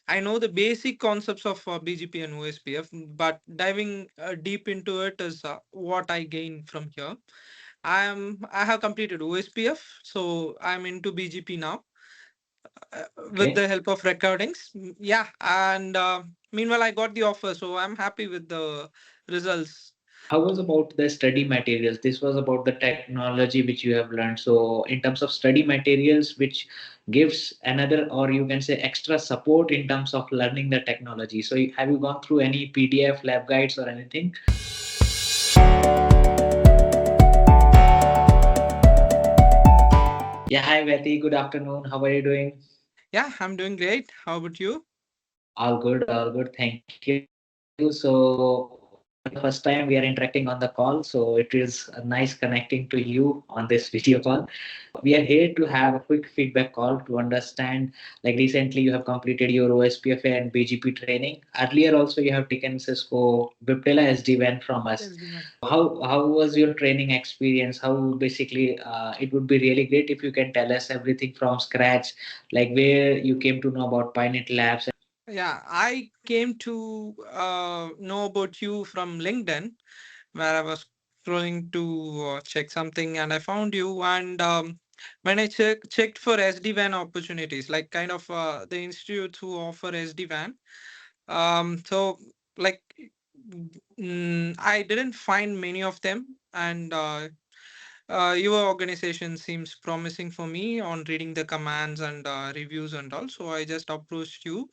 I know the basic concepts of BGP and OSPF, but diving deep into it is what I gain from here. I have completed OSPF, so I'm into BGP now with Okay. the help of recordings. Yeah, and meanwhile I got the offer, so I'm happy with the results. How was about the study materials? This was about the technology which you have learned. So in terms of study materials, which gives another, or you can say extra support in terms of learning the technology. So have you gone through any PDF lab guides or anything? Yeah, hi Betty. Good afternoon. How are you doing? Yeah, I'm doing great. How about you? All good, all good. Thank you. So for the first time we are interacting on the call, so it is nice connecting to you on this video call. We are here to have a quick feedback call to understand. Like recently, you have completed your OSPF and BGP training. Earlier, also you have taken Cisco Viptela SD-WAN from us. SDWAN. How was your training experience? How basically it would be really great if you can tell us everything from scratch, like where you came to know about PyNet Labs. Yeah, I came to know about you from LinkedIn, where I was scrolling to check something, and I found you. And when I checked for SD-WAN opportunities, like kind of the institutes who offer SD-WAN, so like I didn't find many of them, and your organization seems promising for me on reading the commands and reviews and all. So I just approached you.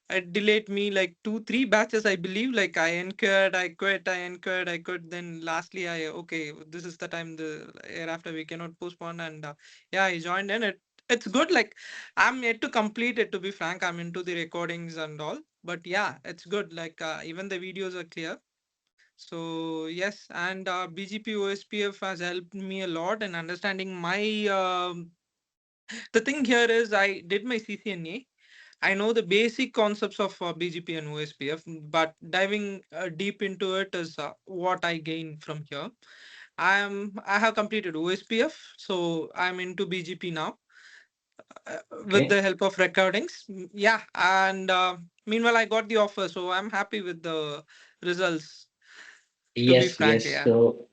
It delayed me like two, three batches, I believe. Like I incurred, I quit, I incurred, I quit. Then lastly, okay, this is the time. The year after we cannot postpone, and yeah, I joined in. It's good. Like I'm yet to complete it. To be frank, I'm into the recordings and all. But yeah, it's good. Like even the videos are clear. So yes, and BGP OSPF has helped me a lot in understanding my. The thing here is, I did my CCNA. I know the basic concepts of BGP and OSPF, but diving deep into it is what I gain from here. I have completed OSPF, so I'm into BGP now with Okay. the help of recordings. Yeah, and meanwhile I got the offer, so I'm happy with the results. To be Yes, frank, yes. yeah. So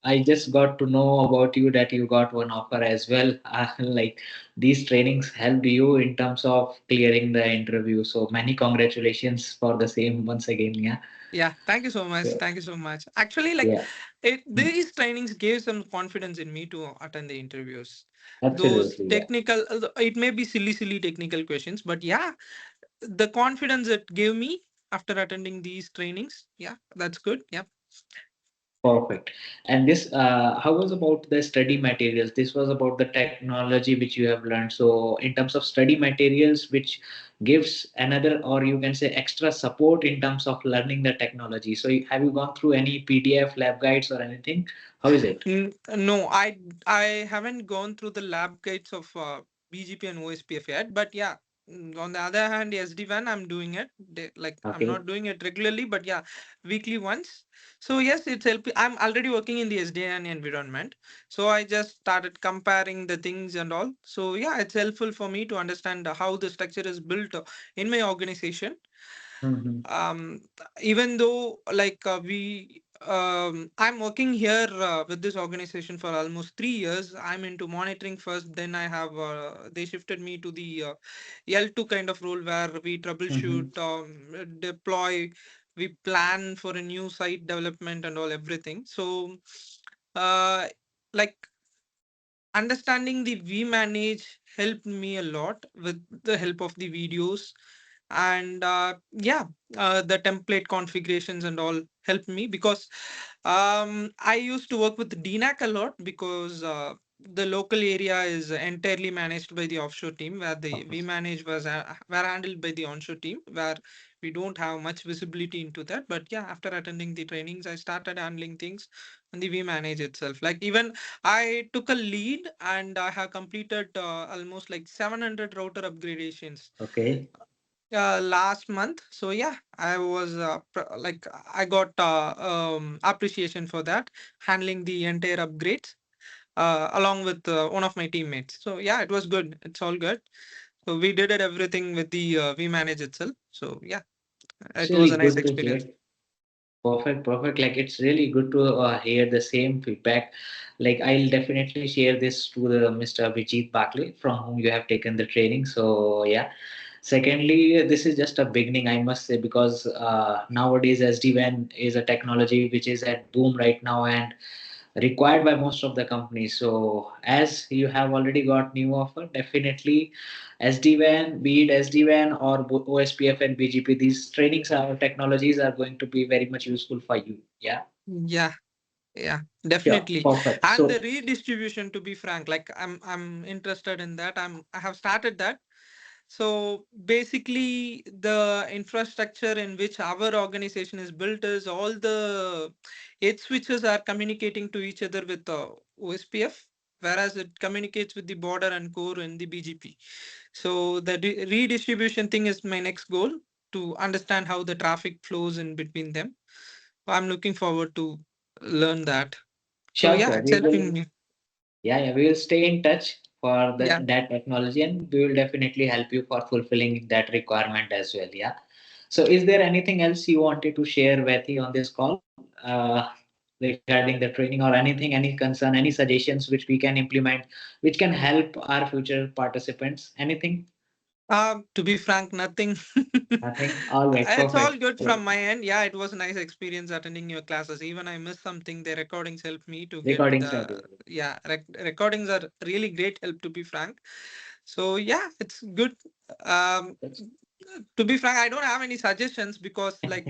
I just got to know about you that you got one offer as well. Like these trainings helped you in terms of clearing the interview. So many congratulations for the same once again. Yeah. Yeah, thank you so much. So, Thank you so much. Actually, like yeah. Mm, these trainings gave some confidence in me to attend the interviews. Those absolutely. Yeah. technical, it may be silly technical questions, but yeah, the confidence it gave me after attending these trainings, yeah, that's good. Yeah. Perfect. And this, how was about the study materials? This was about the technology which you have learned. So, in terms of study materials, which gives another, or you can say extra support in terms of learning the technology. So, have you gone through any PDF lab guides or anything? How is it? No, I haven't gone through the lab guides of BGP and OSPF yet, but yeah. On the other hand, SD-WAN, I'm doing it. Like I'm Okay. not doing it regularly, but yeah, weekly once. So yes, it's helping. I'm already working in the SD-WAN environment, so I just started comparing the things and all. So yeah, it's helpful for me to understand how the structure is built in my organization. Mm-hmm. um Even though like I'm working here with this organization for almost 3 years. I'm into monitoring first, then I have they shifted me to the L2 kind of role, where we Mm-hmm. troubleshoot, deploy, we plan for a new site development and all everything. So uh like understanding the vmanage helped me a lot with the help of the videos. And yeah, the template configurations and all helped me, because I used to work with DNAC a lot, because the local area is entirely managed by the offshore team, where the vmanage was were handled by the onshore team, where we don't have much visibility into that. But yeah, after attending the trainings, I started handling things on the vmanage itself. Like even I took a lead, and I have completed almost like 700 router upgradations Okay. last month. So yeah, I was like I got appreciation for that, handling the entire upgrades along with one of my teammates. So yeah, it was good. It's all good. So we did it everything with the vManage itself. So yeah, It's it was really a nice good to hear. experience. Perfect, perfect. Like it's really good to hear the same feedback. Like I'll definitely share this to the Mr. Vijit Bakle from whom you have taken the training. So yeah. Secondly, this is just a beginning, I must say, because nowadays SD-WAN is a technology which is at boom right now and required by most of the companies. So as you have already got new offer, definitely SD-WAN, be it SD-WAN or OSPF and BGP, these trainings are technologies are going to be very much useful for you. Yeah, Yeah, yeah, sure, definitely. perfect. And the So redistribution, to be frank, like I'm interested in that. I have started that. So basically, the infrastructure in which our organization is built is all the edge switches are communicating to each other with OSPF, whereas it communicates with the border and core in the BGP. So the redistribution thing is my next goal, to understand how the traffic flows in between them. I'm looking forward to learn that. So sure, yeah, sure. it's We will, helping me. yeah, we will stay in touch for Yeah. that technology, and we will definitely help you for fulfilling that requirement as well. Yeah. So, is there anything else you wanted to share, Vethi, on this call regarding the training or anything, any concern, any suggestions which we can implement, which can help our future participants? Anything? To be frank, nothing. Nothing. All right. It's all Perfect. good So, from my end. Yeah, it was a nice experience attending your classes. Even I missed something, the recordings helped me to get recordings are the, there. yeah, recordings are really great help, to be frank. So yeah, it's good. Um, That's to be frank, I don't have any suggestions because like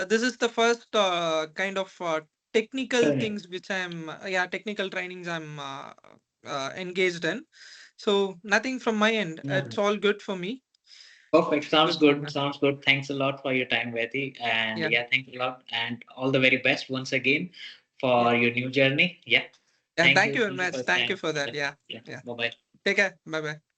this is the first kind of technical training. things which I'm yeah, technical trainings I'm engaged in. So nothing from my end. It's Mhm. all good for me. Perfect. Sounds Good from good. my, Sounds good. Thanks a lot for your time, Vethi. And yeah, yeah, thanks a lot. And all the very best once again yeah, for your new journey. Yeah. yeah. Thank Thank you. you very Thank you much. for the Thank you time. for that. Yeah. Yeah, Yeah. yeah. Bye bye. Take care. Bye bye.